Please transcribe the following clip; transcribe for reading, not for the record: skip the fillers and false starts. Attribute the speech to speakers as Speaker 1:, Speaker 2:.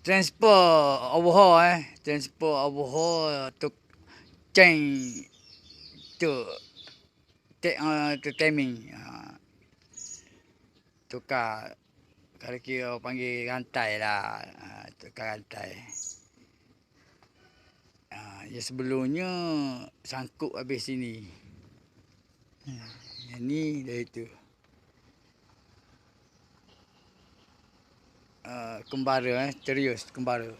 Speaker 1: Transport overhaul Transport overhaul tu chain tu tu timing. Tukar kalau kira orang panggil rantai lah. Tukar rantai. Yang sebelumnya sangkut habis sini. Yang ni dari tu. Kembara, Terius kembara.